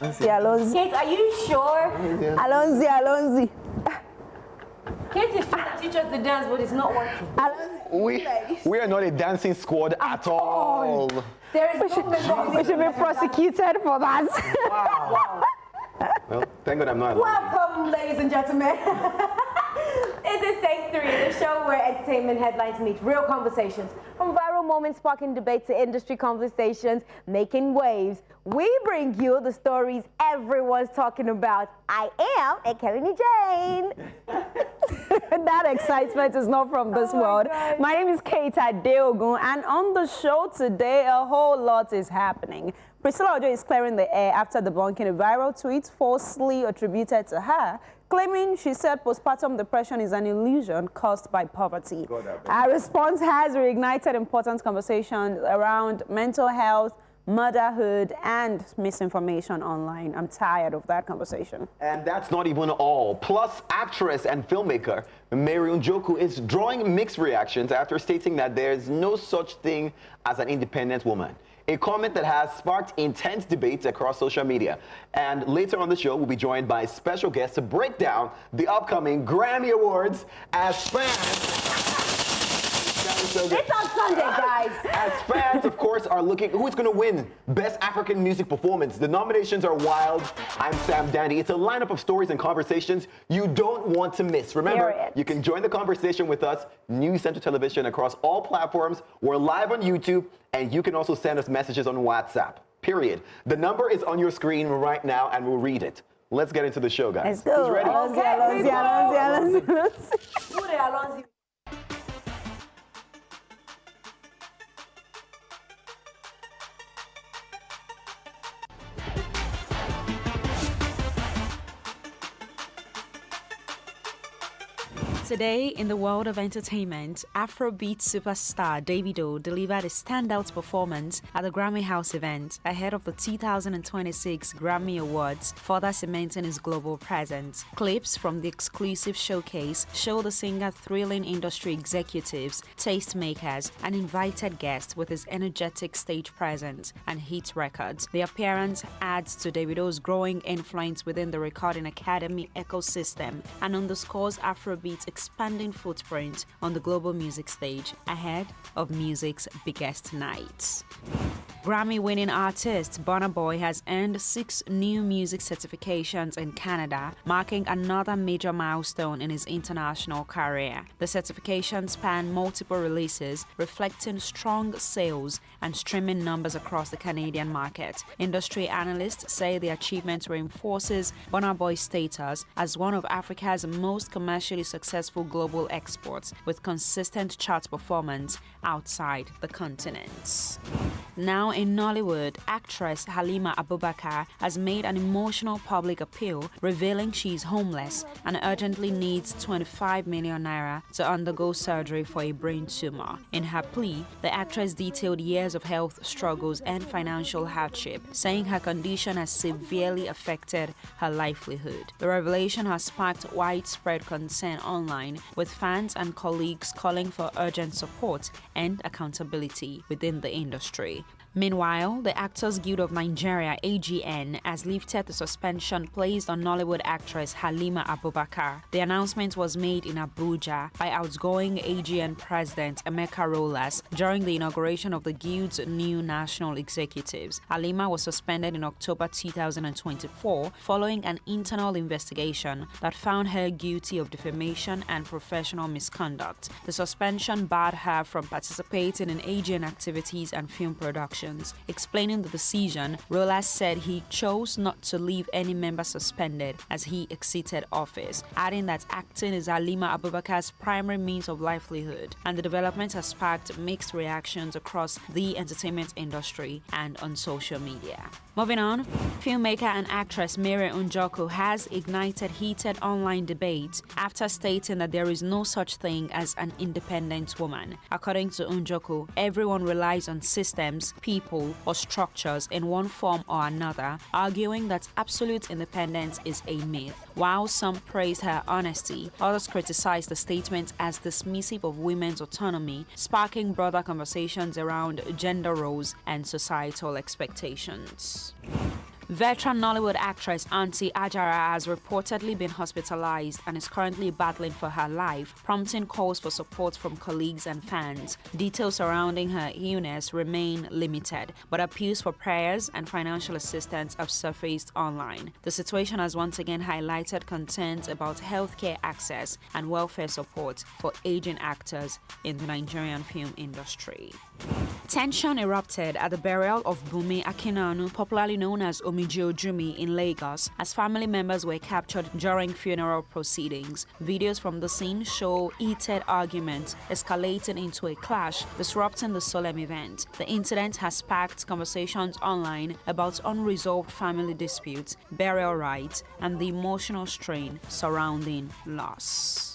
Alonzi. Kate, are you sure? Alonzi. Kate is trying to teach us to dance, but it's not working. We are not a dancing squad at all. There is We should be prosecuted for that. Wow. Well, thank God I'm not. Welcome, ladies and gentlemen. It is Take 3, the show where entertainment headlines meet real conversations. From viral moments sparking debate to industry conversations making waves, we bring you the stories everyone's talking about. I am a Kemi Jane. That excitement is not from this world. God. My name is Kate Adeogun, and on the show today, a whole lot is happening. Priscilla Ojo is clearing the air after debunking a viral tweet falsely attributed to her, claiming she said postpartum depression is an illusion caused by poverty. Our response has reignited important conversations around mental health, motherhood, and misinformation online. I'm tired of that conversation. And that's not even all. Plus, actress and filmmaker Mary Njoku is drawing mixed reactions after stating that there's no such thing as an independent woman. A comment that has sparked intense debates across social media. And later on the show, we'll be joined by special guests to break down the upcoming Grammy Awards as fans. It's on Sunday, guys. As fans, of course, are looking who's going to win Best African Music Performance. The nominations are wild. I'm Sam Dandy. It's a lineup of stories and conversations you don't want to miss. Remember, you can join the conversation with us, News Center Television, across all platforms. We're live on YouTube, and you can also send us messages on WhatsApp. Period. The number is on your screen right now, and we'll read it. Let's get into the show, guys. Let's go. Who's ready? Alonzi. Today, in the world of entertainment, Afrobeat superstar Davido delivered a standout performance at the Grammy House event ahead of the 2026 Grammy Awards, further cementing his global presence. Clips from the exclusive showcase show the singer thrilling industry executives, tastemakers, and invited guests with his energetic stage presence and hit records. The appearance adds to Davido's growing influence within the Recording Academy ecosystem and underscores Afrobeat's expanding footprint on the global music stage ahead of music's biggest nights. Grammy-winning artist Burna Boy has earned 6 new music certifications in Canada, marking another major milestone in his international career. The certifications span multiple releases, reflecting strong sales and streaming numbers across the Canadian market. Industry analysts say the achievement reinforces Burna Boy's status as one of Africa's most commercially successful global exports, with consistent chart performance outside the continent. Now in Nollywood, actress Halima Abubakar has made an emotional public appeal, revealing she is homeless and urgently needs 25 million naira to undergo surgery for a brain tumor. In her plea, the actress detailed years of health struggles and financial hardship, saying her condition has severely affected her livelihood. The revelation has sparked widespread concern online, with fans and colleagues calling for urgent support and accountability within the industry. Meanwhile, the Actors Guild of Nigeria, AGN, has lifted the suspension placed on Nollywood actress Halima Abubakar. The announcement was made in Abuja by outgoing AGN President Emeka Rollas during the inauguration of the Guild's new national executives. Halima was suspended in October 2024 following an internal investigation that found her guilty of defamation and professional misconduct. The suspension barred her from participating in AGN activities and film production. Explaining the decision, Rollas said he chose not to leave any member suspended as he exited office, adding that acting is Halima Abubakar's primary means of livelihood, and the development has sparked mixed reactions across the entertainment industry and on social media. Moving on, filmmaker and actress Mary Njoku has ignited heated online debates after stating that there is no such thing as an independent woman. According to Njoku, everyone relies on systems, people, or structures in one form or another, arguing that absolute independence is a myth. While some praised her honesty, others criticized the statement as dismissive of women's autonomy, sparking broader conversations around gender roles and societal expectations. Veteran Nollywood actress Auntie Ajara has reportedly been hospitalized and is currently battling for her life, prompting calls for support from colleagues and fans. Details surrounding her illness remain limited, but appeals for prayers and financial assistance have surfaced online. The situation has once again highlighted concerns about healthcare access and welfare support for aging actors in the Nigerian film industry. Tension erupted at the burial of Bunmi Akinanu, popularly known as Omije Ojumi, in Lagos, as family members were captured during funeral proceedings. Videos from the scene show heated arguments escalating into a clash, disrupting the solemn event. The incident has sparked conversations online about unresolved family disputes, burial rites, and the emotional strain surrounding loss.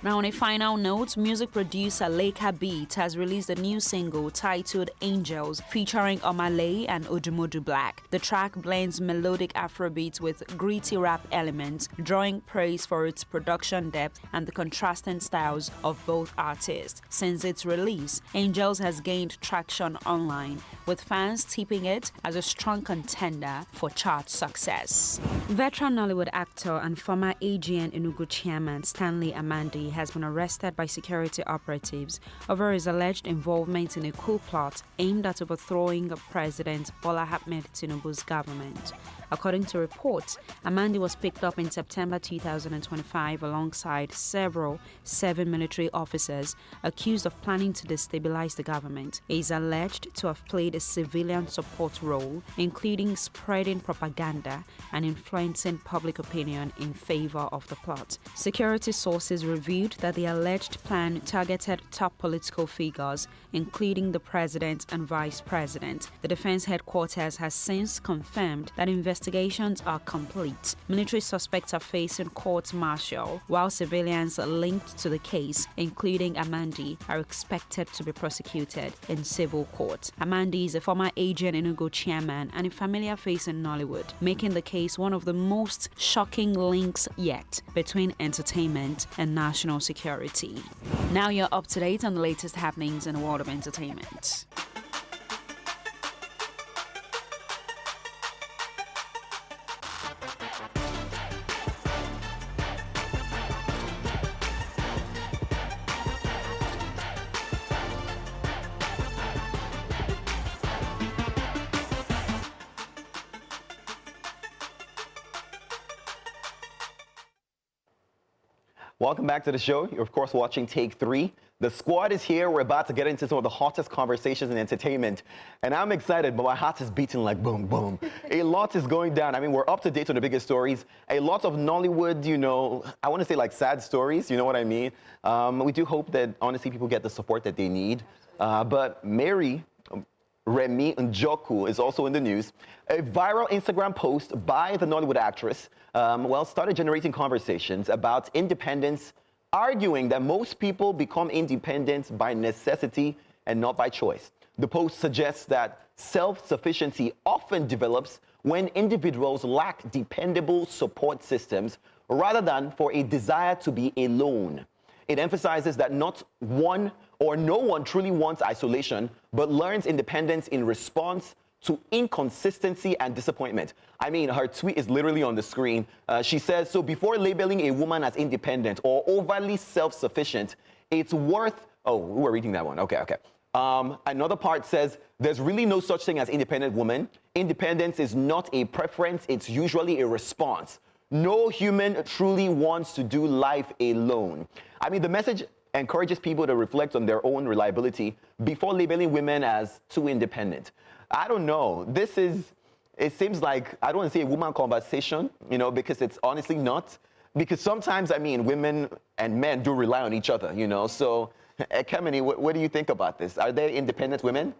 Now, on a final note, music producer Leka Beat has released a new single titled Angels, featuring Omah Lay and Odumodu Black. The track blends melodic Afrobeats with gritty rap elements, drawing praise for its production depth and the contrasting styles of both artists. Since its release, Angels has gained traction online, with fans tipping it as a strong contender for chart success. Veteran Nollywood actor and former AGN Enugu chairman Stanley Amandi has been arrested by security operatives over his alleged involvement in a coup plot aimed at overthrowing President Bola Ahmed Tinubu's government. According to reports, Amandi was picked up in September 2025 alongside seven military officers accused of planning to destabilize the government. He is alleged to have played a civilian support role, including spreading propaganda and influencing public opinion in favor of the plot. Security sources revealed that the alleged plan targeted top political figures, including the president and vice president. The defense headquarters has since confirmed that investigations are complete. Military suspects are facing court-martial, while civilians linked to the case, including Amandi, are expected to be prosecuted in civil court. Amandi is a former AGN Enugu chairman and a familiar face in Nollywood, making the case one of the most shocking links yet between entertainment and national security. Now you're up to date on the latest happenings in the world of entertainment. Welcome back to the show. You're, of course, watching Take 3. The squad is here. We're about to get into some of the hottest conversations in entertainment. And I'm excited, but my heart is beating like boom, boom. A lot is going down. I mean, we're up to date on the biggest stories. A lot of Nollywood, you know, I want to say like sad stories, you know what I mean? We do hope that, honestly, people get the support that they need. But Mary Remi Njoku is also in the news. A viral Instagram post by the Nollywood actress, started generating conversations about independence, arguing that most people become independent by necessity and not by choice. The post suggests that self-sufficiency often develops when individuals lack dependable support systems rather than for a desire to be alone. It emphasizes that not one or no one truly wants isolation, but learns independence in response to inconsistency and disappointment. I mean, her tweet is literally on the screen. She says, so before labeling a woman as independent or overly self-sufficient, it's worth, oh, we're reading that one, okay. Another part says, there's really no such thing as independent woman. Independence is not a preference, it's usually a response. No human truly wants to do life alone. I mean, the message encourages people to reflect on their own reliability before labeling women as too independent. I don't know. It seems like, I don't want to say a woman conversation, you know, because it's honestly not. Because sometimes, I mean, women and men do rely on each other, you know. So, Kemi, what do you think about this? Are they independent women?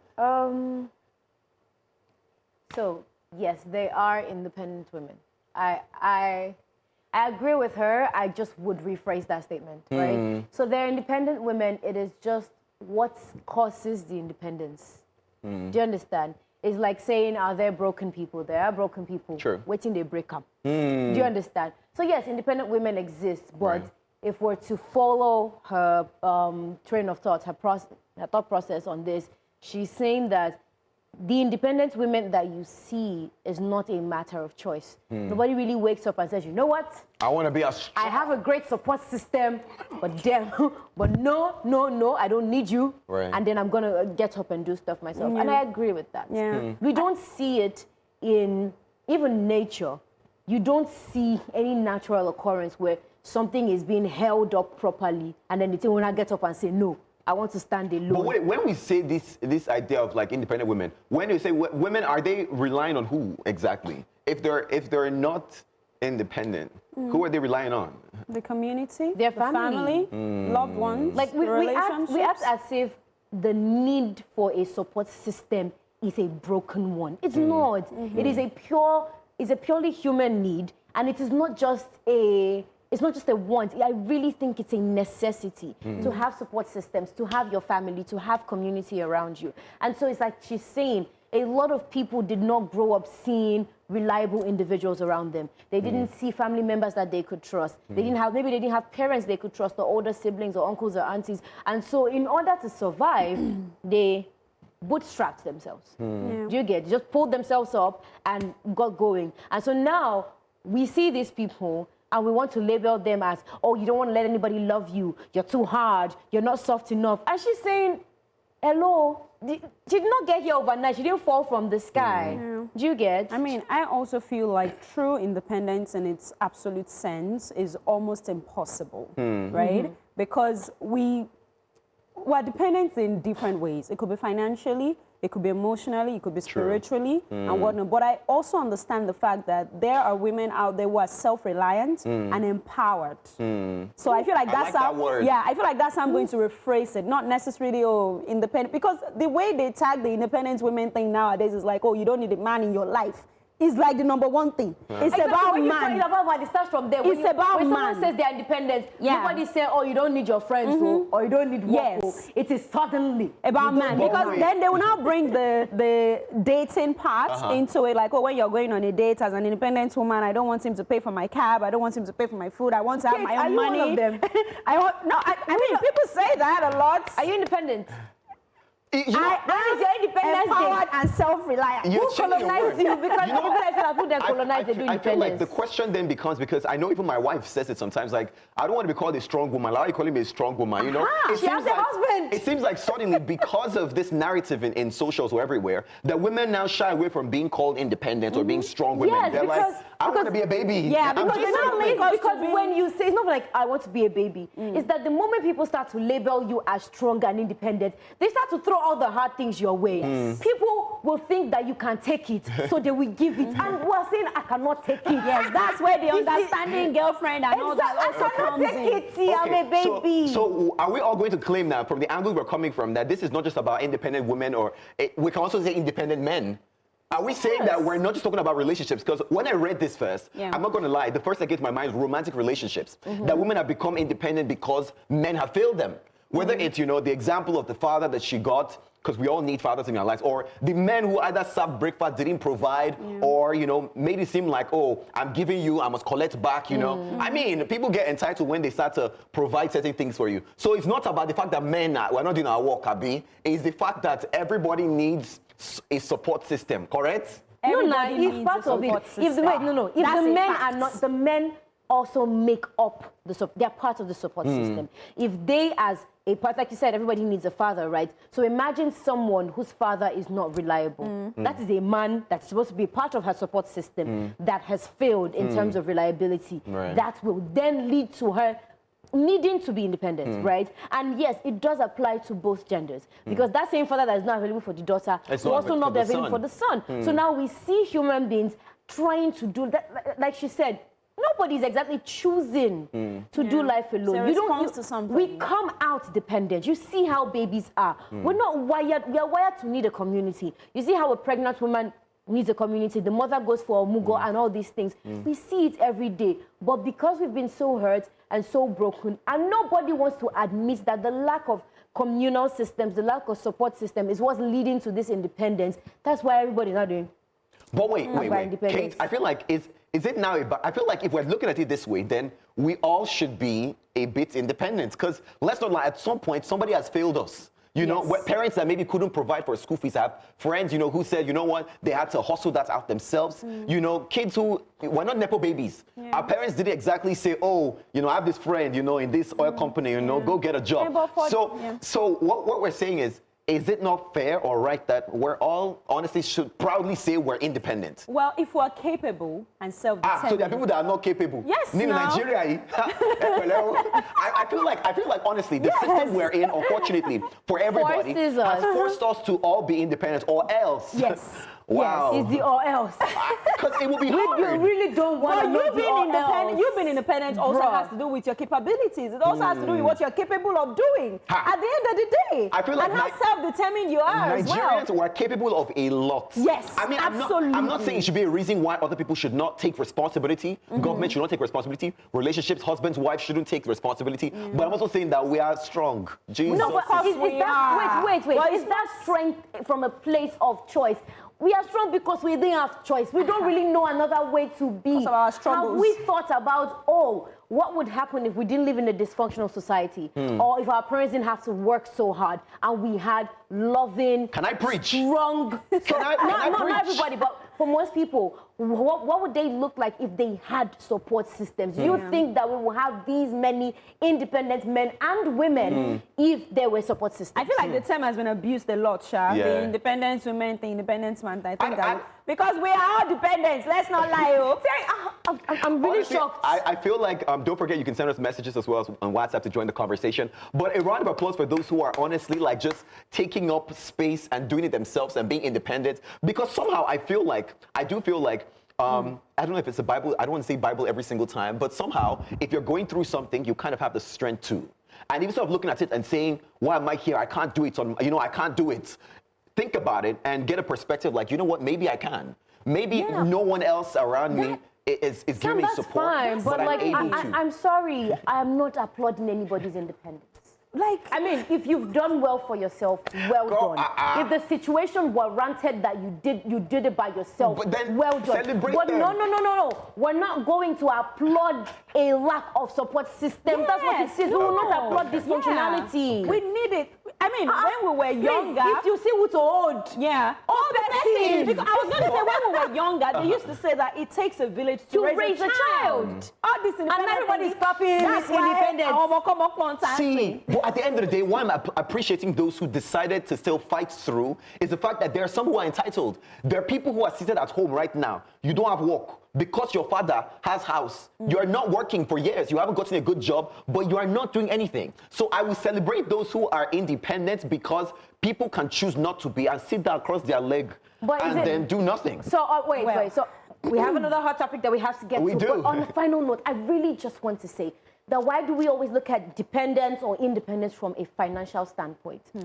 So, yes, they are independent women. I agree with her. I just would rephrase that statement, right? So they're independent women. It is just what causes the independence. Do you understand? It's like saying, are there broken people? There are broken people. True. Waiting they break up. Do you understand? So yes, independent women exist, but if we're to follow her train of thought, her thought process on this, she's saying that the independent women that you see is not a matter of choice. Nobody really wakes up and says, you know what? I want to be a... I have a great support system, but damn, but no, I don't need you. Right. And then I'm going to get up and do stuff myself. And I agree with that. We don't see it in even nature. You don't see any natural occurrence where something is being held up properly and then the thing will not get up and say, no, I want to stand alone. But wait, when we say this idea of like independent women, when you say women, are they relying on who exactly? If they're not independent, who are they relying on? The community, their family, loved ones, like we act as if the need for a support system is a broken one. It's not. It is a purely human need, and it is not just a want. I really think it's a necessity to have support systems, to have your family, to have community around you. And so it's like she's saying, a lot of people did not grow up seeing reliable individuals around them. They didn't see family members that they could trust. Maybe they didn't have parents they could trust, or older siblings or uncles or aunties. And so in order to survive, they bootstrapped themselves. Do you get? Just pulled themselves up and got going. And so now we see these people and we want to label them as, oh, you don't want to let anybody love you. You're too hard. You're not soft enough. And she's saying, hello, she did not get here overnight. She didn't fall from the sky. Do you get? I mean, I also feel like true independence in its absolute sense is almost impossible, right? Because we're dependent in different ways. It could be financially, it could be emotionally, it could be spiritually, and whatnot. But I also understand the fact that there are women out there who are self-reliant and empowered. So I feel like that's how, I feel like that's how I'm going to rephrase it. Not necessarily, oh, independent, because the way they tag the independent women thing nowadays is like, oh, you don't need a man in your life. It's like the #1 thing. It's about man. It starts from there. It's about when man. Someone says they're independent, nobody say, oh, you don't need your friends, or you don't need work. It is suddenly about man. Because then they will now bring the dating part into it. Like, oh, when you're going on a date as an independent woman, I don't want him to pay for my cab. I don't want him to pay for my food. I want to have my own money. One of them? I mean, people say that a lot. Are you independent? You know, Where is your independence empowered and self-reliant. Who colonized you? Because people said who they colonized, they do I feel like the question then becomes, because I know even my wife says it sometimes, like, I don't want to be called a strong woman. Why are you calling me a strong woman? You know, she has a husband. It seems like suddenly, because of this narrative in socials or everywhere, that women now shy away from being called independent or being strong women. Yes, they're like, I want to be a baby. Yeah, because when you say, it's not like, I want to be a baby. It's that the moment people start to label you as strong and independent, they start to throw all the hard things your way. People will think that you can take it, so they will give it. And we're saying, I cannot take it. Yes, that's where the understanding girlfriend and all that also comes in. I'm a baby. So are we all going to claim now, from the angle we're coming from, that this is not just about independent women, or we can also say independent men? Are we saying that we're not just talking about relationships? Because when I read this first, I'm not going to lie, the first that came to my mind is romantic relationships. That women have become independent because men have failed them. Whether it's, you know, the example of the father that she got, because we all need fathers in our lives, or the men who either served breakfast, didn't provide, or, you know, made it seem like, oh, I'm giving you, I must collect back, you know. I mean, people get entitled when they start to provide certain things for you. So it's not about the fact that men, we're not doing our work, Abi. It's the fact that everybody needs a support system, correct? Everybody it's needs part a of it. support If system. If the men are not, the men also make up they're part of the support system. If they, as a part, like you said, everybody needs a father, right? So imagine someone whose father is not reliable. That is a man that's supposed to be part of her support system that has failed in terms of reliability. That will then lead to her needing to be independent, right? And yes, it does apply to both genders, because that same father that is not available for the daughter will also not be available for the son. So now we see human beings trying to do that, like she said. Nobody's exactly choosing to do life alone. We come out dependent. You see how babies are. We're not wired. We are wired to need a community. You see how a pregnant woman needs a community. The mother goes for a mugo and all these things. We see it every day. But because we've been so hurt and so broken, and nobody wants to admit that the lack of communal systems, the lack of support system is what's leading to this independence. That's why everybody's not doing. But wait. Kate, I feel like is it now? I feel like if we're looking at it this way, then we all should be a bit independent. Because let's not lie, at some point, somebody has failed us. You know, where parents that maybe couldn't provide for school fees have friends, you know, who said, you know what, they had to hustle that out themselves. You know, kids who were not Nepo babies. Our parents didn't exactly say, oh, you know, I have this friend, you know, in this oil company, you know, go get a job. So what we're saying is it not fair or right that we're all, honestly, should proudly say we're independent? Well, if we're capable and self-determined. So there are people that are not capable. Yes, in no. Nigeria, I feel like, honestly, the system we're in, unfortunately, for everybody, has forced us to all be independent, or else. Yes. Wow. Yes, it's the or else. Because it will be hard. You really don't want to You've been independent also has to do with your capabilities. It also has to do with what you're capable of doing. At the end of the day. I feel like and how self-determined you are as well. Nigerians were capable of a lot. Yes, I mean, absolutely. I'm not saying it should be a reason why other people should not take responsibility. Government should not take responsibility. Relationships, husbands, wives shouldn't take responsibility. But I'm also saying that we are strong. Jesus. No, but wait. Is that strength from a place of choice? We are strong because we didn't have choice. We don't really know another way to be. Because of our struggles. Have we thought about, what would happen if we didn't live in a dysfunctional society? Or if our parents didn't have to work so hard and we had loving, Can I preach? strong... Can I preach? Not everybody, but for most people, what would they look like if they had support systems? Do you think that we will have these many independent men and women if there were support systems? I feel like the term has been abused a lot, Sha. The independent women, the independent man. I think because we are all dependents. Let's not lie. I'm really Honestly, shocked. I feel like, don't forget, you can send us messages as well as on WhatsApp to join the conversation. But a round of applause for those who are honestly like just taking up space and doing it themselves and being independent. Because somehow I do feel like, I don't know if it's a Bible, I don't want to say Bible every single time, but somehow if you're going through something, you kind of have the strength to. And even sort of looking at it and saying, why am I here? I can't do it. I can't do it. Think about it and get a perspective like, you know what, maybe I can. Maybe no one else around me is giving me support, fine, but I'm like, able to. I'm sorry, I am not applauding anybody's independence. Like, I mean, if you've done well for yourself, well done. If the situation warranted that you did it by yourself, but then well done. Celebrate But them. No. We're not going to applaud a lack of support system. That's what it is. We will not applaud dysfunctionality. we need it. I mean, when we were younger. If you see who to hold. Hold the person. Because I was going to say, when we were younger, they used to say that it takes a village to raise a child. All this independence. And everybody's clapping this independence. See, but at the end of the day, why I'm appreciating those who decided to still fight through is the fact that there are some who are entitled. There are people who are seated at home right now. You don't have work because your father has house. You are not working for years. You haven't gotten a good job, but you are not doing anything. So I will celebrate those who are independent because people can choose not to be and sit down across their leg and then do nothing. So wait. So we have another hot topic that we have to get to. Do. But on a final note, I really just want to say that why do we always look at dependence or independence from a financial standpoint? That's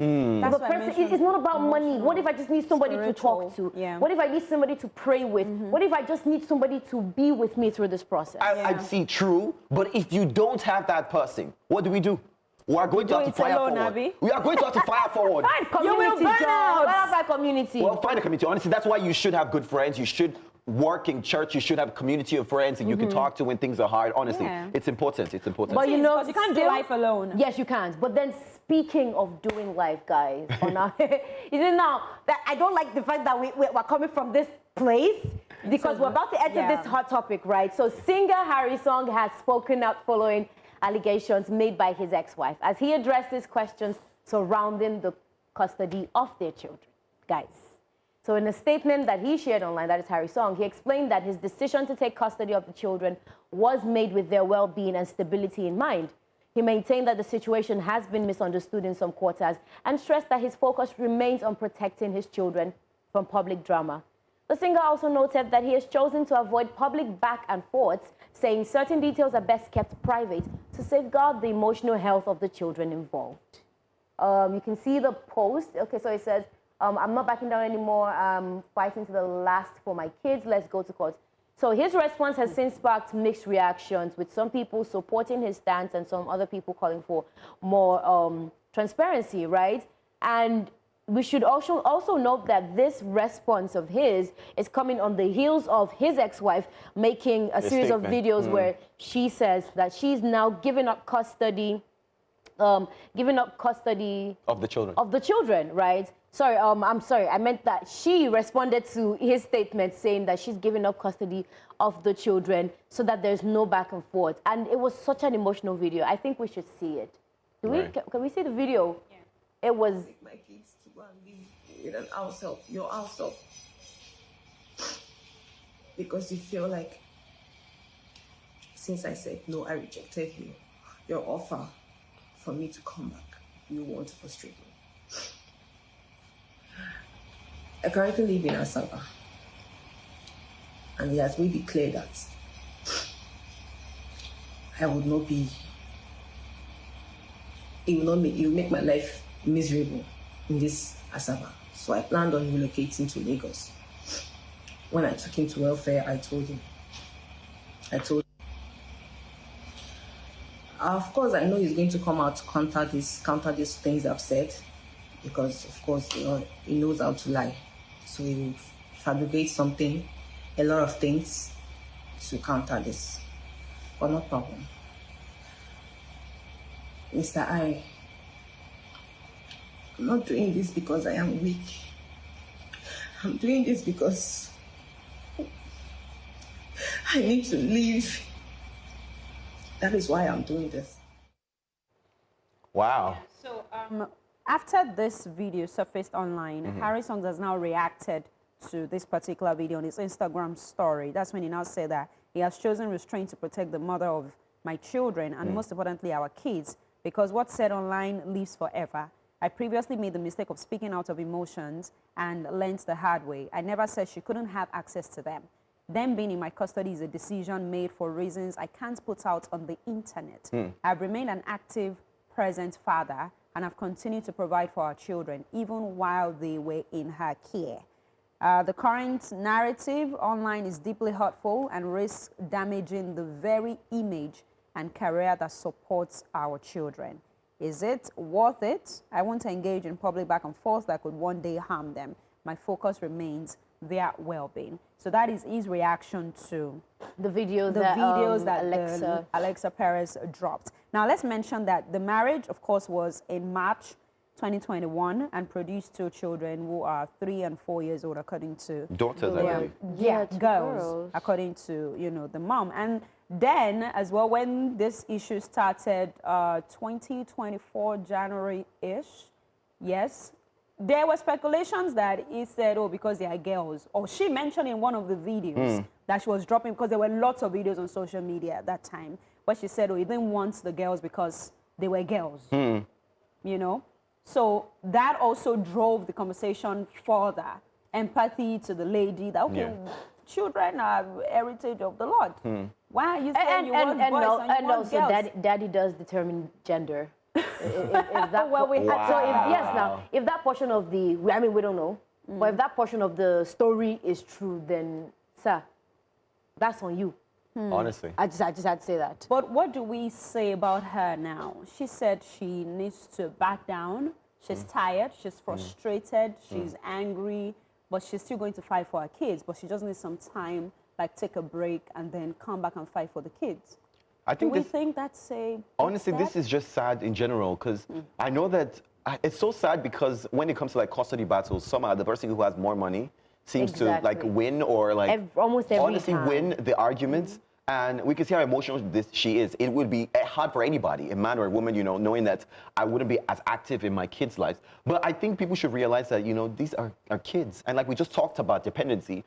what I mentioned. It's not about money. What if I just need somebody to talk to? What if I need somebody to pray with? What if I just need somebody to be with me through this process? I see, true. But if you don't have that person, what do? We are going to have to fire forward. We are going to have to fire forward. Find community, Find community. Well, find a community. Honestly, that's why you should have good friends. You should work in church. You should have a community of friends that you can talk to when things are hard. Honestly, it's important. It's important. But you can't do life alone. Yes, you can't. But then speaking of doing life, guys, now that I don't like the fact that we're coming from this place because we're about to enter this hot topic, right? So singer Harry Song has spoken out following allegations made by his ex-wife as he addresses questions surrounding the custody of their children. Guys. So in a statement that he shared online, that is Harry Song, he explained that his decision to take custody of the children was made with their well-being and stability in mind. He maintained that the situation has been misunderstood in some quarters and stressed that his focus remains on protecting his children from public drama. The singer also noted that he has chosen to avoid public back and forths, saying certain details are best kept private to safeguard the emotional health of the children involved. You can see the post. Okay, so it says, I'm not backing down anymore. I'm fighting to the last for my kids. Let's go to court. So his response has since sparked mixed reactions, with some people supporting his stance and some other people calling for more transparency, right? And we should also note that this response of his is coming on the heels of his ex-wife making a series of videos where she says that she's now giving up custody giving up custody of the children. Right? Sorry, I'm sorry. I meant that she responded to his statement saying that she's giving up custody of the children so that there's no back and forth. And it was such an emotional video. I think we should see it. Can we see the video? Yeah. It was... Take my kids to go and live with an house help, your house help. Because you feel like, since I said no, I rejected you, your offer for me to come back, you want to frustrate me. I currently live in Asaba, and he has made it clear that I would not be, it will make my life miserable in this Asaba. So I planned on relocating to Lagos. When I took him to welfare, I told him. Of course, I know he's going to come out to counter these things I've said, because of course, he knows how to lie. So he will fabricate something, a lot of things to counter this. But no problem. Mr. I'm not doing this because I am weak. I'm doing this because I need to leave. That is why I'm doing this. Wow. So after this video surfaced online, Harry Songs has now reacted to this particular video on his Instagram story. That's when he now said that he has chosen restraint to protect the mother of my children and most importantly our kids, because what's said online lives forever. I previously made the mistake of speaking out of emotions and learned the hard way. I never said she couldn't have access to them. Them being in my custody is a decision made for reasons I can't put out on the internet. I've remained an active, present father, and I've continued to provide for our children, even while they were in her care. The current narrative online is deeply hurtful and risks damaging the very image and career that supports our children. Is it worth it? I want to engage in public back and forth that could one day harm them. My focus remains their well-being. So that is his reaction to the videos that Alexa Perez dropped. Now let's mention that the marriage, of course, was in March 2021 and produced 2 children who are 3 and 4 years old, according to daughters, I believe. Yeah, girls, according to the mom. And then as well, when this issue started, 2024 January-ish, yes, there were speculations that he said, oh, because they are girls. Or she mentioned in one of the videos that she was dropping, because there were lots of videos on social media at that time, where she said, oh, he didn't want the girls because they were girls. You know? So that also drove the conversation further. Empathy to the lady that, okay, children are heritage of the Lord. Why are you saying you want boys and you want girls? Daddy does determine gender. if that if that portion of the, I mean, we don't know, but if that portion of the story is true, then, sir, that's on you. Honestly. I just had to say that. But what do we say about her now? She said she needs to back down. She's tired, she's frustrated, she's angry, but she's still going to fight for her kids. But she just needs some time, like take a break and then come back and fight for the kids. I think do we think that's a... Honestly, this is just sad in general, because I know that it's so sad, because when it comes to like custody battles, somehow the person who has more money seems to like win, or like almost every honestly time win the arguments. And we can see how emotional she is. It would be hard for anybody, a man or a woman, knowing that I wouldn't be as active in my kids' lives. But I think people should realize that, these are kids. And like we just talked about dependency,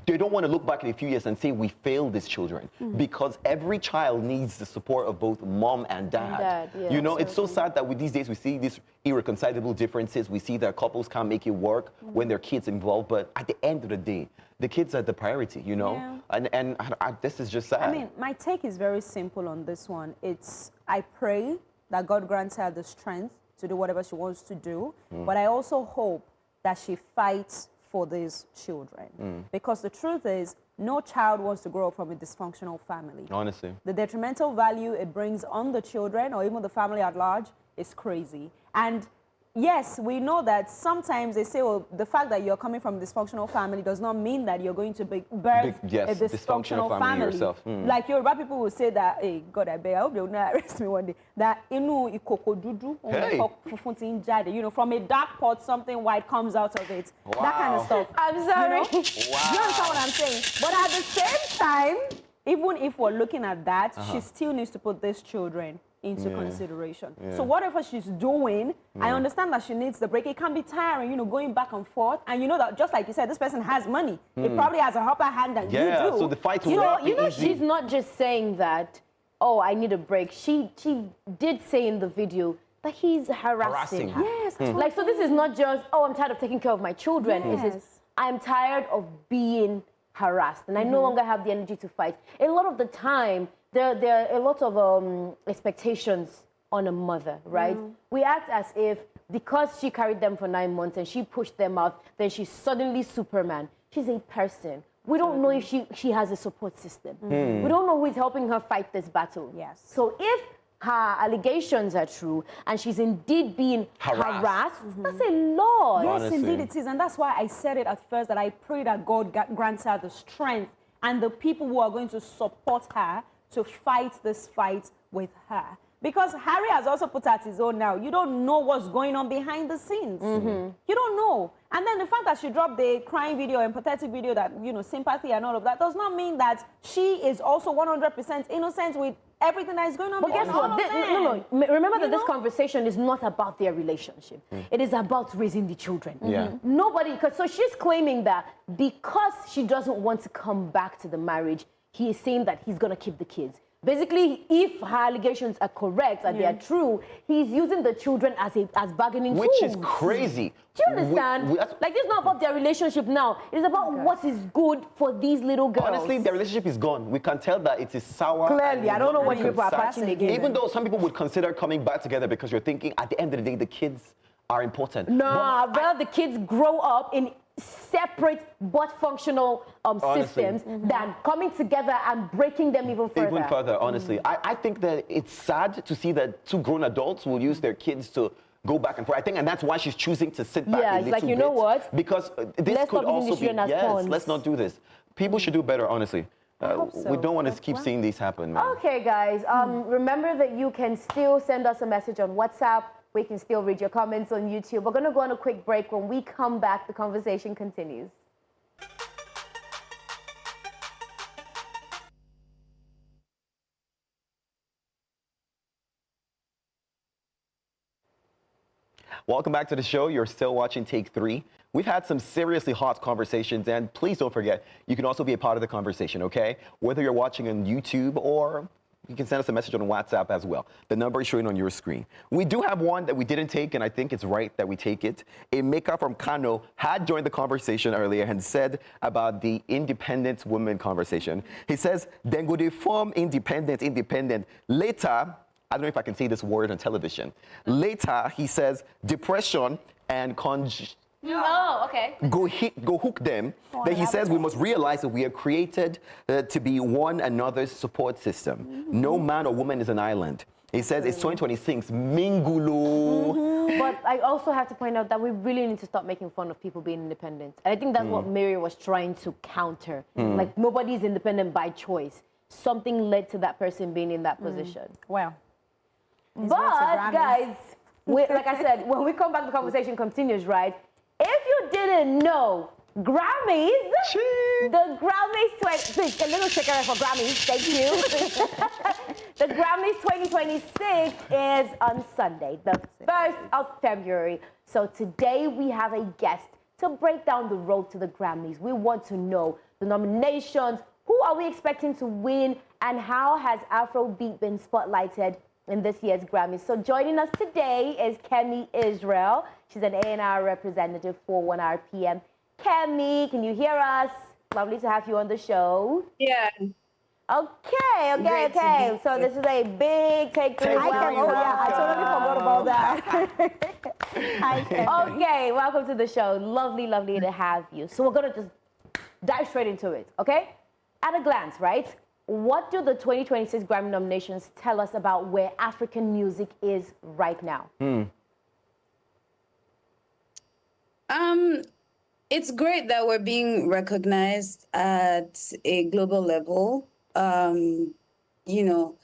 they don't want to look back in a few years and say we failed these children, because every child needs the support of both mom and dad. It's so sad that with these days we see these irreconcilable differences. We see that couples can't make it work when there are kids involved. But at the end of the day, the kids are the priority, and this is just sad. I mean, my take is very simple on this one. I pray that God grants her the strength to do whatever she wants to do, but I also hope that she fights for these children. Because the truth is, no child wants to grow up from a dysfunctional family. Honestly. The detrimental value it brings on the children or even the family at large is crazy. And yes, we know that sometimes they say, well, the fact that you're coming from a dysfunctional family does not mean that you're going to birth a dysfunctional family. Yourself. Like Yoruba people will say that, hey, God, I beg, I hope they will not arrest me one day. That, inu ikoko dudu, you know, from a dark pot, something white comes out of it. Wow. That kind of stuff. I'm sorry. You know? Wow. You understand what I'm saying? But at the same time, even if we're looking at that, she still needs to put these children into consideration. So whatever she's doing, I understand that she needs the break. It can be tiring, you know, going back and forth. And you know that, just like you said, this person has money. It probably has a upper hand than you do. So the fight will You know, easy. she's not just saying that, oh, I need a break. She did say in the video that he's harassing her. Yes. Like, so this is not just, oh, I'm tired of taking care of my children. Yes. It's just, I'm tired of being harassed and I no longer have the energy to fight. A lot of the time, there are a lot of expectations on a mother, right? We act as if because she carried them for 9 months and she pushed them out, then she's suddenly Superman. She's a person. We don't know if she has a support system. We don't know who is helping her fight this battle. Yes. So if her allegations are true and she's indeed being harassed, that's a lot. Yes, Honestly. indeed it is. And that's why I said it at first, that I pray that God grants her the strength and the people who are going to support her to fight this fight with her. Because Harry has also put out his own now. You don't know what's going on behind the scenes. You don't know. And then the fact that she dropped the crying video and pathetic video that, you know, sympathy and all of that does not mean that she is also 100% innocent with everything that is going on. But guess what? No. Remember that this conversation is not about their relationship. It is about raising the children. Nobody, so she's claiming that because she doesn't want to come back to the marriage, he is saying that he's going to keep the kids. Basically, if her allegations are correct and they are true, he's using the children as bargaining tools. Which is crazy. Do you understand? Like, this is not about their relationship now. It is about what is good for these little girls. Honestly, their relationship is gone. We can tell that it is sour. Clearly, I don't know what people are patching again. Even though some people would consider coming back together because you're thinking, at the end of the day, the kids are important. No, well, the kids grow up in separate but functional systems than coming together and breaking them even further. Even further, honestly. I think that it's sad to see that two grown adults will use their kids to go back and forth. I think, and that's why she's choosing to sit back a little like, you know what? Because this Let's could stop using also the be, children as pawns. let's not do this. People should do better, honestly. We don't want to keep seeing these happen, man. Okay, guys, remember that you can still send us a message on WhatsApp. We can still read your comments on YouTube. We're going to go on a quick break. When we come back, the conversation continues. Welcome back to the show. You're still watching Take 3. We've had some seriously hot conversations, and please don't forget, you can also be a part of the conversation, okay? Whether you're watching on YouTube or you can send us a message on WhatsApp as well. The number is showing on your screen. We do have one that we didn't take, and I think it's right that we take it. A maker from Kano had joined the conversation earlier and said about the independent women conversation. He says, then go they form independent. Later, I don't know if I can say this word on television. Later, he says, depression and Oh, okay. go hook them. Then he says we must realize that we are created to be one another's support system. No man or woman is an island. He says it's 2026, mingulo. But I also have to point out that we really need to stop making fun of people being independent. And I think that's what Mary was trying to counter. Like, nobody is independent by choice. Something led to that person being in that position. Well, but, guys, like I said, when we come back, the conversation continues, right? If you didn't know, Grammys, the Grammys, please, a little shaker for Grammys, thank you. The Grammys 2026 is on Sunday, the 1st of February. So today we have a guest to break down the road to the Grammys. We want to know the nominations, who are we expecting to win, and how has Afrobeat been spotlighted in this year's Grammys. So joining us today is Kemi Israel. She's an A&R representative for ONErpm. Kemi, can you hear us? Lovely to have you on the show. Yeah. Okay. So this is a big Take 3. I totally forgot about that. Okay, welcome to the show. Lovely to have you. So we're going to just dive straight into it, okay? At a glance, right? What do the 2026 Grammy nominations tell us about where African music is right now? It's great that we're being recognized at a global level. You know,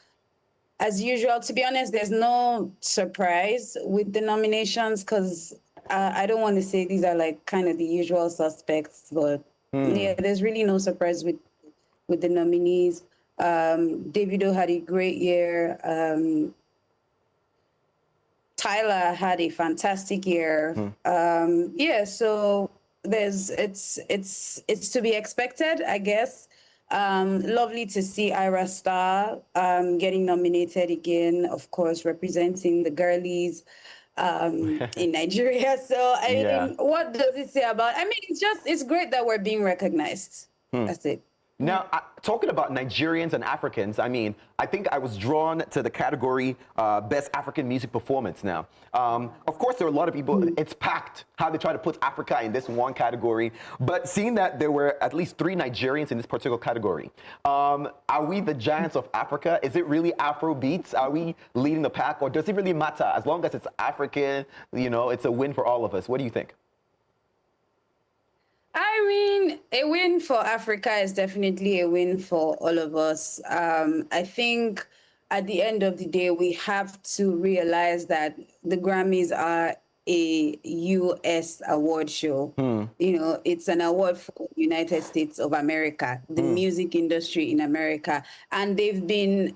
as usual, to be honest, there's no surprise with the nominations because I don't want to say these are like kind of the usual suspects, but yeah, there's really no surprise with the nominees. Davido had a great year. Tyler had a fantastic year. Yeah, so it's to be expected, I guess. Lovely to see Ayra Starr getting nominated again, of course, representing the girlies in Nigeria. So I mean, what does it say about? I mean, it's great that we're being recognized. That's it. Now, talking about Nigerians and Africans, I mean, I think I was drawn to the category Best African Music Performance now. Of course, there are a lot of people, it's packed how they try to put Africa in this one category, but seeing that there were at least 3 Nigerians in this particular category, are we the giants of Africa? Is it really Afrobeats? Are we leading the pack, or does it really matter? As long as it's African, you know, it's a win for all of us. What do you think? I mean, a win for Africa is definitely a win for all of us. I think at the end of the day, we have to realize that the Grammys are a U.S. award show. You know, it's an award for the United States of America, the music industry in America. And they've been,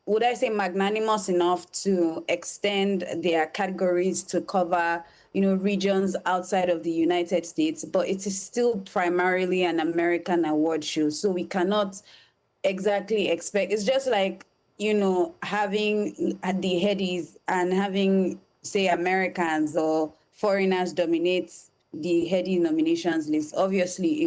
would I say, magnanimous enough to extend their categories to cover, you know, regions outside of the United States, but it is still primarily an American award show. So we cannot exactly expect, it's just like, you know, having the headies and having, say, Americans or foreigners dominate the heady nominations list. Obviously,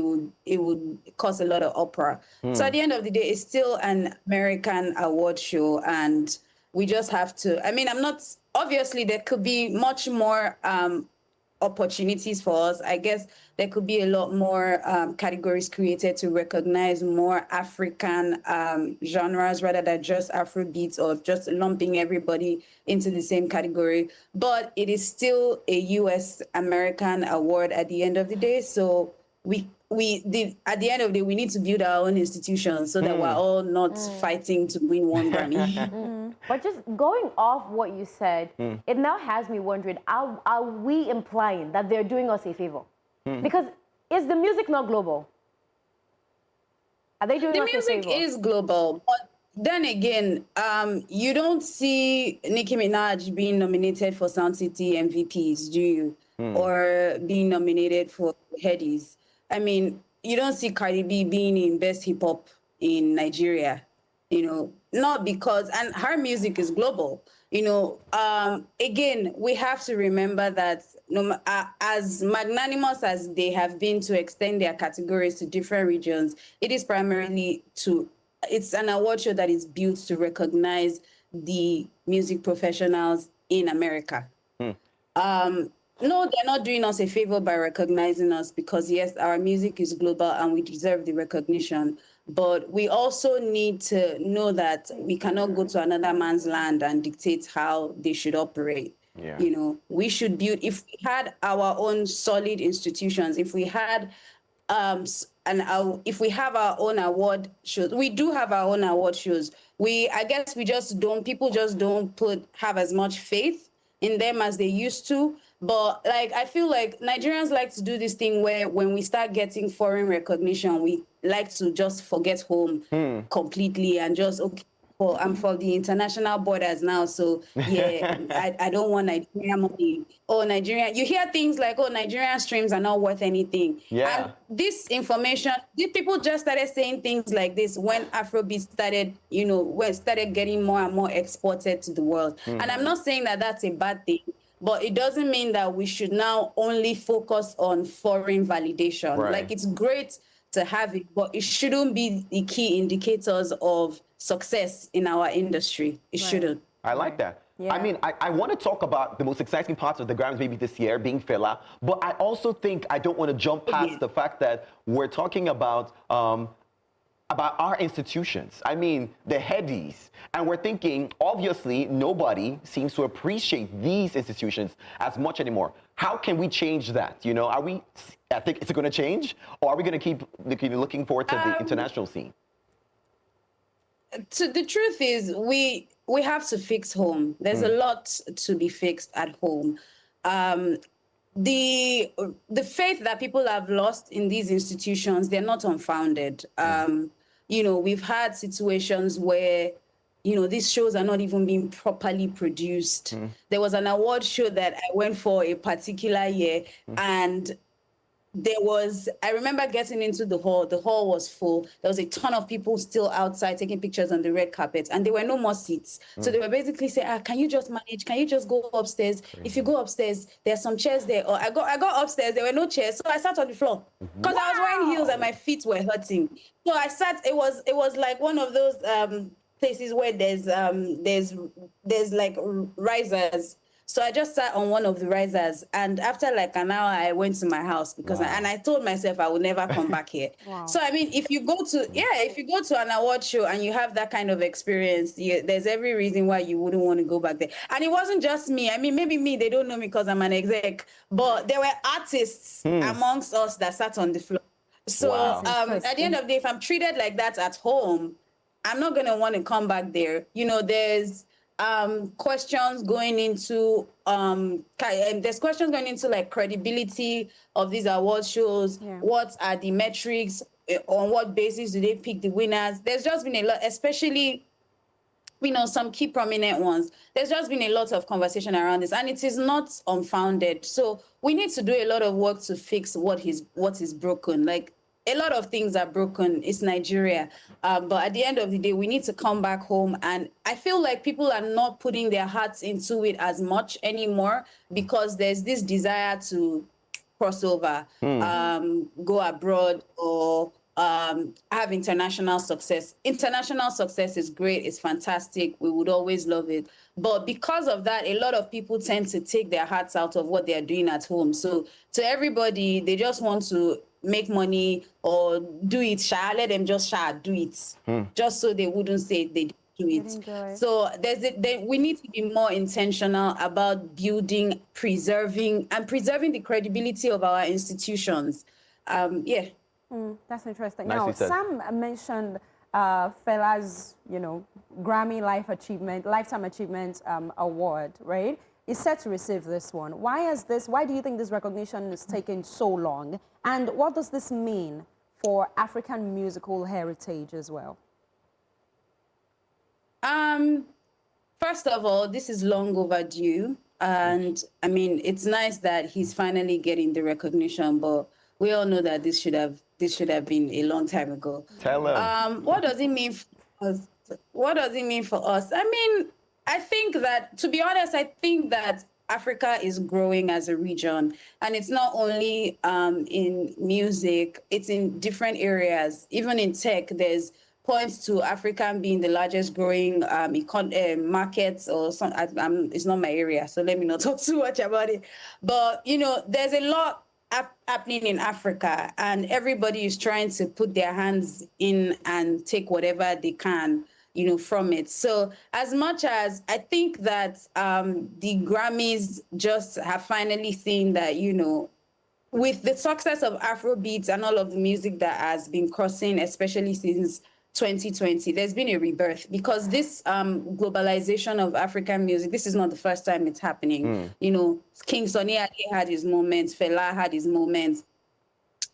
it would cause a lot of uproar. So at the end of the day, it's still an American award show, and we just have to, I mean, obviously there could be much more opportunities for us. I guess there could be a lot more categories created to recognize more African genres rather than just Afrobeats or just lumping everybody into the same category. But it is still a US American award at the end of the day. So at the end of the day, we need to build our own institutions so that we're all not fighting to win one Grammy. But just going off what you said, it now has me wondering, are we implying that they're doing us a favor? Because is the music not global? Are they doing us a favor? The music is global, but then again, you don't see Nicki Minaj being nominated for Sound City MVPs, do you? Or being nominated for Headies. I mean, you don't see Cardi B being in Best Hip Hop in Nigeria, you know, not because, and her music is global, you know. Again, we have to remember that as magnanimous as they have been to extend their categories to different regions, it is primarily it's an award show that is built to recognize the music professionals in America. No, they're not doing us a favor by recognizing us because, yes, our music is global and we deserve the recognition. But we also need to know that we cannot go to another man's land and dictate how they should operate. Yeah. You know, we should build, if we had our own solid institutions, if we had, if we have our own award shows, we do have our own award shows. I guess people just don't have as much faith in them as they used to. But like, I feel like Nigerians like to do this thing where when we start getting foreign recognition, we like to just forget home completely and just, okay, well, I'm for the international borders now. So yeah, I don't want Nigerian money. Oh, Nigerian, you hear things like, oh, Nigerian streams are not worth anything. Yeah. And this information, these people just started saying things like this when Afrobeat started, you know, when it started getting more and more exported to the world. And I'm not saying that that's a bad thing. But it doesn't mean that we should now only focus on foreign validation. Right. Like, it's great to have it, but it shouldn't be the key indicators of success in our industry. It shouldn't. I like that. Yeah. I mean, I want to talk about the most exciting parts of the Grammys maybe this year, being Fela, but I also think I don't want to jump past the fact that we're talking about about our institutions. I mean, the headies. And we're thinking, obviously, nobody seems to appreciate these institutions as much anymore. How can we change that? You know, I think, is it going to change? Or are we going to keep looking forward to the international scene? So the truth is, we have to fix home. There's a lot to be fixed at home. The faith that people have lost in these institutions, they're not unfounded. You know, we've had situations where, you know, these shows are not even being properly produced. There was an award show that I went for a particular year, and I remember getting into the hall was full. There was a ton of people still outside taking pictures on the red carpet, and there were no more seats. So they were basically saying, can you just manage? Can you just go upstairs? If you go upstairs, there's some chairs there. Or I got upstairs, there were no chairs. So I sat on the floor because I was wearing heels and my feet were hurting. So I sat, it was like one of those places where there's like risers. So I just sat on one of the risers, and after like an hour, I went to my house because I told myself I would never come back here. So I mean, if you go to an award show and you have that kind of experience, there's every reason why you wouldn't want to go back there. And it wasn't just me. I mean, maybe me, they don't know me because I'm an exec, but there were artists amongst us that sat on the floor. So at the end of the day, if I'm treated like that at home, I'm not gonna want to come back there. You know, there's questions going into like credibility of these award shows. What are the metrics? On what basis do they pick the winners? There's just been a lot, especially, you know, some key prominent ones. There's just been a lot of conversation around this, and it is not unfounded. So we need to do a lot of work to fix what is broken. Like, a lot of things are broken. It's Nigeria. But at the end of the day, we need to come back home. And I feel like people are not putting their hearts into it as much anymore because there's this desire to cross over, go abroad, or have international success. International success is great. It's fantastic. We would always love it. But because of that, a lot of people tend to take their hearts out of what they're doing at home. So to everybody, they just want to make money or do it, let them just do it, just so they wouldn't say they do it. So we need to be more intentional about building, preserving the credibility of our institutions. That's interesting. Nicely Now, said. Sam mentioned Fela's, you know, Grammy Lifetime Achievement Award, right? Is set to receive this one. Why do you think this recognition is taking so long? And what does this mean for African musical heritage as well? First of all, this is long overdue. And I mean, it's nice that he's finally getting the recognition, but we all know that this should have been a long time ago. Tell him. What does it mean for us? What does it mean for us? I mean, I think that, to be honest, I think that Africa is growing as a region, and it's not only in music, it's in different areas. Even in tech, there's points to Africa being the largest growing markets or some. It's not my area, so let me not talk too much about it. But, you know, there's a lot happening in Africa, and everybody is trying to put their hands in and take whatever they can, you know, from it. So as much as I think that the Grammys just have finally seen that, you know, with the success of Afrobeats and all of the music that has been crossing, especially since 2020, there's been a rebirth, because this globalization of African music, this is not the first time it's happening. You know, King Sunny Ade had his moments, Fela had his moments.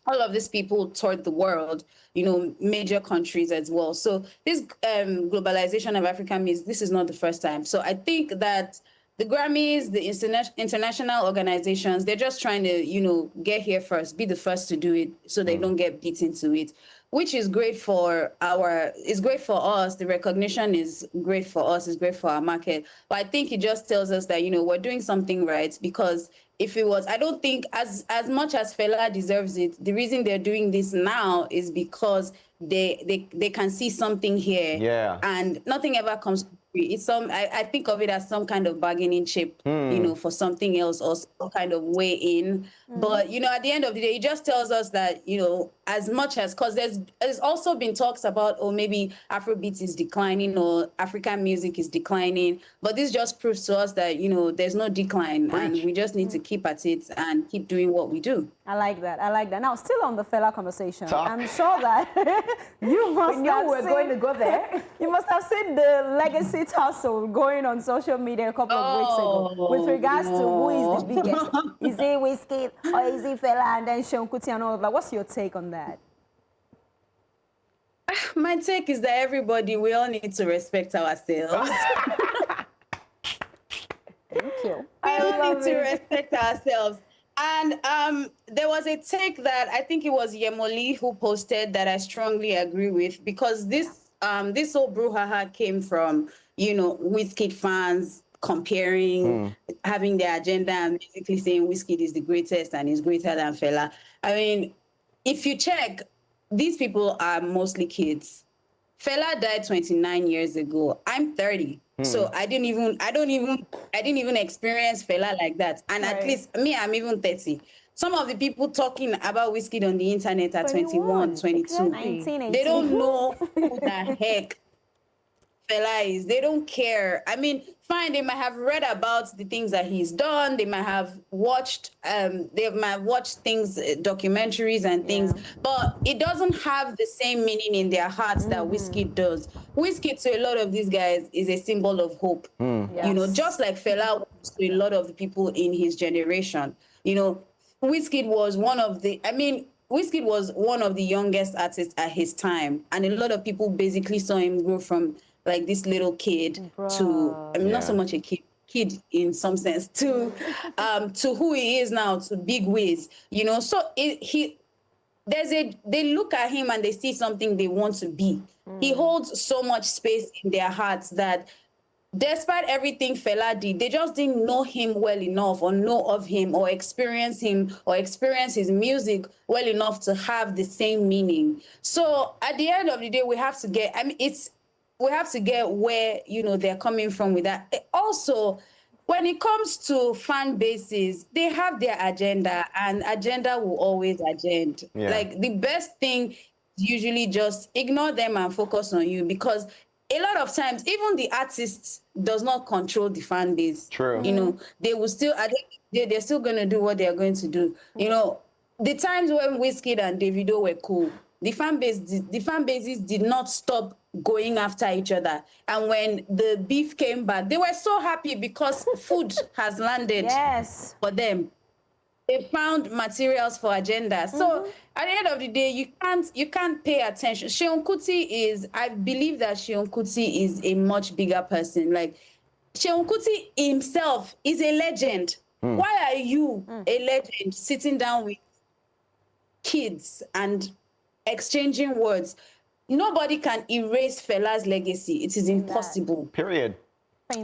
All of these people toured the world, you know, major countries as well. So this globalization of African music, this is not the first time. So I think that the Grammys, the international organizations, they're just trying to, you know, get here first, be the first to do it so they don't get beat into it, which is great for it's great for us. The recognition is great for us, it's great for our market. But I think it just tells us that, you know, we're doing something right, because if it was, I don't think as much as Fela deserves it, the reason they're doing this now is because they can see something here. Yeah. And nothing ever comes free. It's I think of it as some kind of bargaining chip, you know, for something else or some kind of way in. But, you know, at the end of the day, it just tells us that, you know, as much as, because there's also been talks about, oh, maybe Afrobeat is declining or African music is declining, but this just proves to us that, you know, there's no decline. Preach. And we just need to keep at it and keep doing what we do. I like that. I like that. Now, still on the Fela conversation, Talk. I'm sure that you must We knew have we were seen, going to go there. You must have seen the legacy tussle going on social media a couple of weeks ago with regards to who is the biggest. Is it Wizkid or is it Fela and then Fela Kuti and all of that? What's your take on that? My take is that everybody, we all need to respect ourselves. Thank you. We all need to respect ourselves. And there was a take that I think it was Yemoli who posted that I strongly agree with, because this whole brouhaha came from, you know, Wizkid fans comparing, having their agenda and basically saying Wizkid is the greatest and is greater than Fela. I mean, if you check, these people are mostly kids. Fela died 29 years ago. I'm 30. So I didn't even experience Fela like that. And at least me, I'm even 30. Some of the people talking about Wizkid on the internet are 21, 22. Exactly. They don't know who the heck Fela is. They don't care. I mean, fine, they might have read about the things that he's done. They might have watched things, documentaries and things, but it doesn't have the same meaning in their hearts that Wizkid does. Wizkid to a lot of these guys is a symbol of hope. You know, just like Fela was to a lot of the people in his generation. You know, Wizkid was one of the youngest artists at his time, and a lot of people basically saw him grow from like this little kid to, I mean, not so much a kid in some sense, to who he is now, to big ways, you know. So they look at him and they see something they want to be. He holds so much space in their hearts that despite everything Fela did, they just didn't know him well enough, or know of him, or experience his music well enough to have the same meaning. So at the end of the day, we have to get where, you know, they're coming from with that. Also, when it comes to fan bases, they have their agenda, and agenda will always agenda. Like, the best thing is usually just ignore them and focus on you, because a lot of times, even the artists does not control the fan base. True. You know, they will still, they're still going to do what they're going to do. You know, the times when Wizkid and Davido were cool, the fan bases did not stop going after each other. And when the beef came back, they were so happy because food has landed for them. They found materials for agenda. So at the end of the day, you can't pay attention. I believe that Seun Kuti is a much bigger person. Like, Seun Kuti himself is a legend. Why are you a legend sitting down with kids and exchanging words? Nobody can erase Fela's legacy. It is impossible. Period.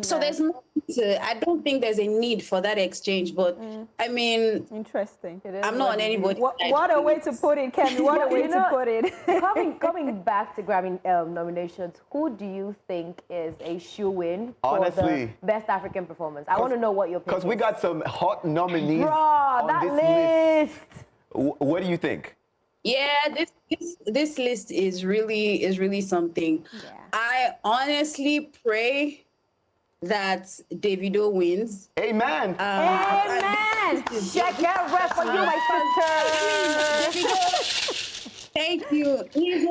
So there's no I don't think there's a need for that exchange, but I mean, interesting. I'm not on anybody's side. What a way to put it, Kemi. What a way to put it. Coming back to Grammy nominations, who do you think is a shoe-in for Honestly, the Best African Performance? I want to know what your pick is. Because we got some hot nominees on that this list. What do you think? Yeah, this list is really something. Yeah. I honestly pray that Davido wins. Amen. Amen. Check out rep for you, my sister. Thank you. He's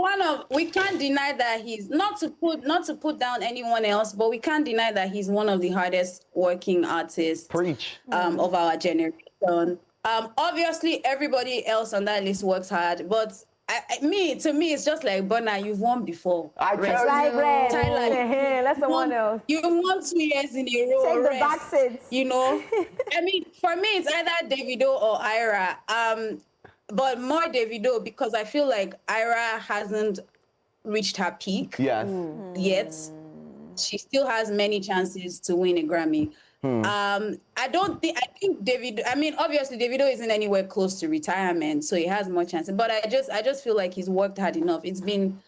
we can't deny that he's not to put down anyone else, but we can't deny that he's one of the hardest working artists of our generation. Obviously everybody else on that list works hard, but to me, it's just like, Burna, you've won before. I tell you. Tyler, that's someone else. You won 2 years in a row. Take the back seats. You know, I mean, for me, it's either Davido or Ayra. But more Davido, because I feel like Ayra hasn't reached her peak yet. She still has many chances to win a Grammy. I think Davido, I mean, obviously Davido isn't anywhere close to retirement, so he has more chances. But I just feel like he's worked hard enough. It's been,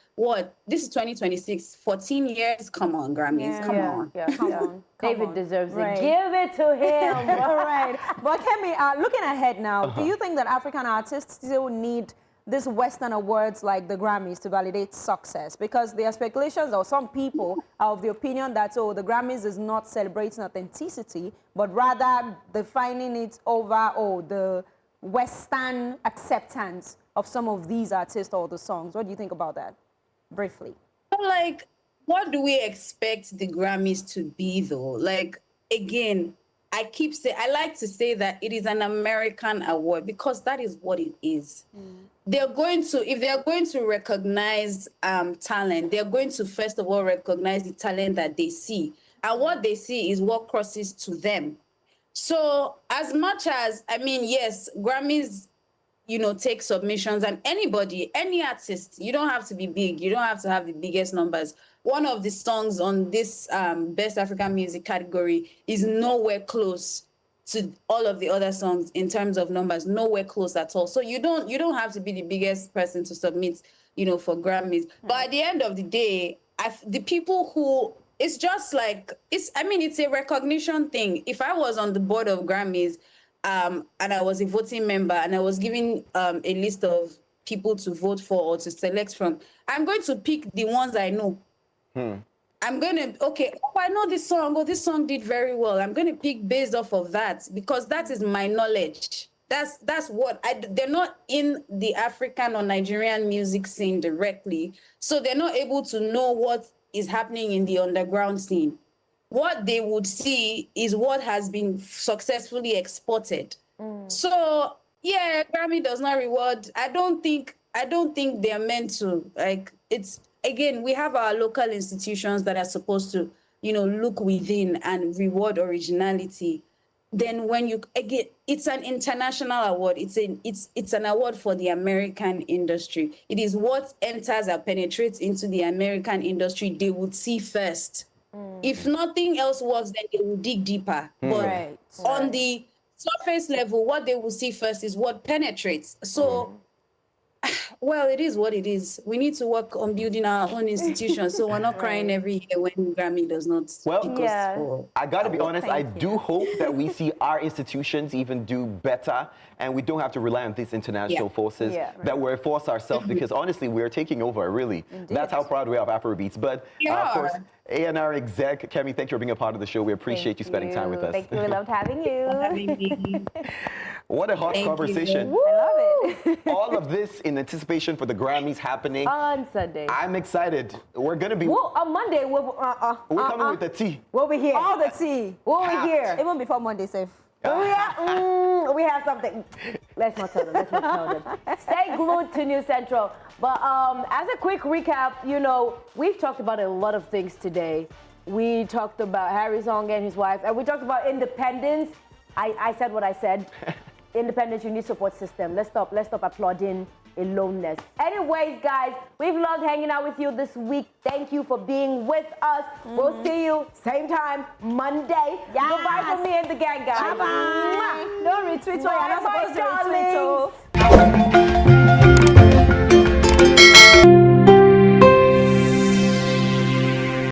this is 2026, 14 years? Come on, Grammys, come on. Come on. David deserves Right. it. Give it to him. All right. But Kemi, looking ahead now, do you think that African artists still need these Western awards like the Grammys to validate success? Because there are speculations, or some people are of the opinion that, oh, the Grammys is not celebrating authenticity, but rather defining it over, oh, the Western acceptance of some of these artists or the songs. What do you think about that? Briefly. Like, what do we expect the Grammys to be, though? Like, again, I like to say that it is an American award because that is what it is. If they're going to recognize talent, they're going to first of all recognize the talent that they see. And what they see is what crosses to them. So as much as, I mean, yes, Grammys, you know, take submissions, and anybody, any artist, you don't have to be big. You don't have to have the biggest numbers. One of the songs on this Best African Music category is nowhere close to all of the other songs in terms of numbers, nowhere close at all. So you don't have to be the biggest person to submit, you know, for Grammys. But at the end of the day, the people who, it's just like, it's a recognition thing. If I was on the board of Grammys and I was a voting member and I was given a list of people to vote for or to select from, I'm going to pick the ones I know. I'm going to, I know this song, this song did very well. I'm going to pick based off of that because that is my knowledge. That's what, they're not in the African or Nigerian music scene directly. So they're not able to know what is happening in the underground scene. What they would see is what has been successfully exported. So yeah, Grammy does not reward. I don't think they're meant to. Like, it's, again, we have our local institutions that are supposed to, you know, look within and reward originality. Then when you, again, it's an international award. It's an award for the American industry. It is what enters or penetrates into the American industry they would see first. If nothing else works, then they will dig deeper. But on the surface level, what they will see first is what penetrates. So, well, it is what it is. We need to work on building our own institutions, so we're not crying every year when Grammy does not. Well, I gotta be honest, I do hope that we see our institutions even do better, and we don't have to rely on these international forces, that we're forced ourselves, because honestly, we're taking over, really. Indeed. That's how proud we are of Afrobeats. But of course, A&R exec, Kemi, thank you for being a part of the show. We appreciate you spending time with us. Thank you. We loved having you. What a hot conversation. I love it. All of this in anticipation for the Grammys happening on Sunday. I'm excited. We're going to be... Well, on Monday, we're coming with the tea. We'll be here. All the tea. We'll be here. Even before Monday, safe. We have something. Let's not tell them. Stay glued to News Central. But as a quick recap, you know, we've talked about a lot of things today. We talked about Harry Song and his wife, and we talked about independence. I said what I said. Independence, you need support system. Let's stop applauding aloneness. Anyways, guys, we've loved hanging out with you this week. Thank you for being with us. We'll see you same time Monday. Goodbye from me and the gang, guys. Bye-bye. Don't retweet. Bye, my darling.